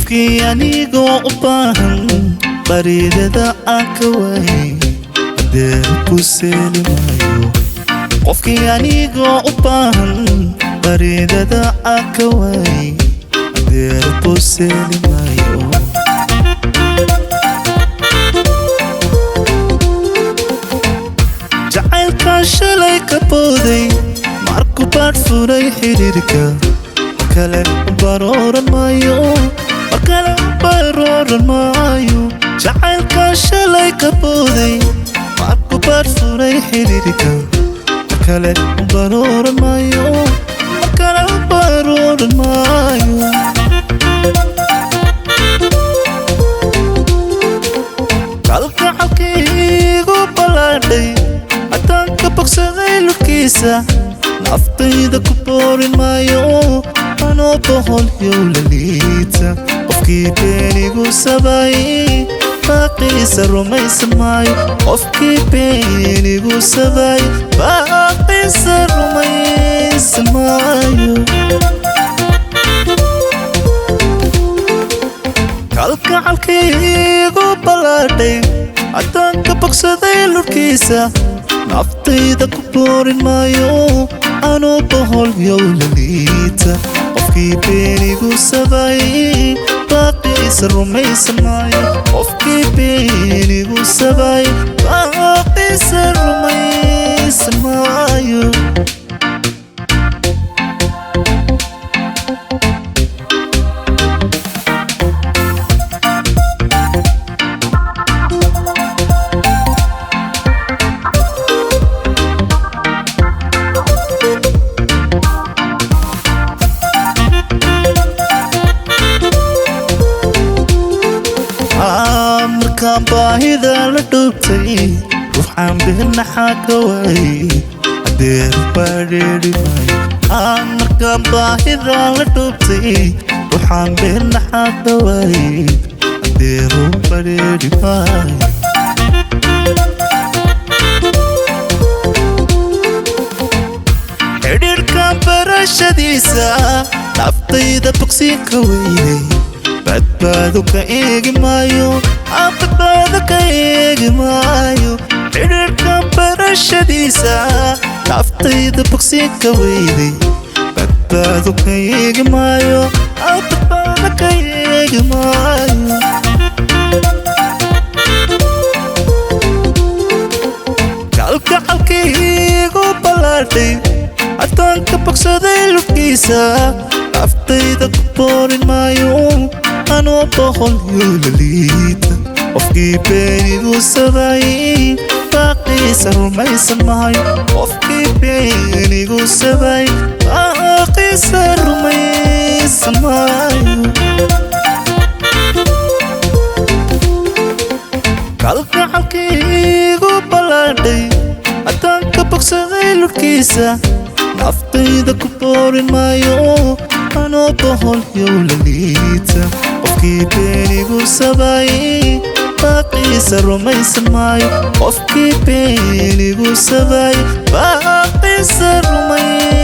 qofkii anigoo u baahan baridada aan ka waayay hadeer ku seeli maayo qofkii anigoo u baahan baridada aan ka waayay hadeer ku seeli maayo jacaylkaan shalay ka booday markuu baadh furay xiriirka kale barooran maayo markale barooran maayo jacaylkaan shalay ka booday markuu baadh furay xiriirka kale barooran maayo markale barooran maayo kalgacalkaygu ballaadhay haddaan ka bogsaday lurkiisa naftayda ku boorin maayo anoo boqolyow la liita qofkii beenigu sabaayay baaqiisa rumaysan maayo qofkii beenigu sabaayay baaqiisa rumaysan maayo kalgacalkaygu ballaadhay haddaan ka bogsaday lurkiisa naftayda ku boorin maayo anoo boqolyow la liita qofkii beenigu sabaayay baaqiisa rumaysan maayo qofkii beenigu sabaayay baaqiisa rumaysan maayo markaan baahida la dhuubtay ruuxaan beernaxaa ka waayay hadeer badheeri maayo markaan baahida la dhuubtay ruuxaan beernaxaa ka waayay hadeeru badheeri maayo xidhiirkaan barashadiisa naftayda bogsiin ka weynay badbaado ka eegi maayo badbaado ka eegi maayo xidhiirkaan barashadiisa naftayda bogsiin ka weyday badbaado ka eegi maayo badbaado ka eegi maayo kalgacalkaygu ballaadhay haddaan ka bogsaday lurkiisa naftayda ku boorin maayo anoo boqolyow la liita qofkii beenigu sabaayay baaqiisa rumaysan maayo qofkii beenigu sabaayay baaqiisa rumaysan maayo kalgacalkaygu ballaadhay haddaan ka bogsaday lurkiisa naftayda ku boorin maayo anoo boqolyow la liita qofkii beenigu sabaayay baaqiisa rumaysan maayo qofkii beenigu sabaayay baaqiisa rumaysan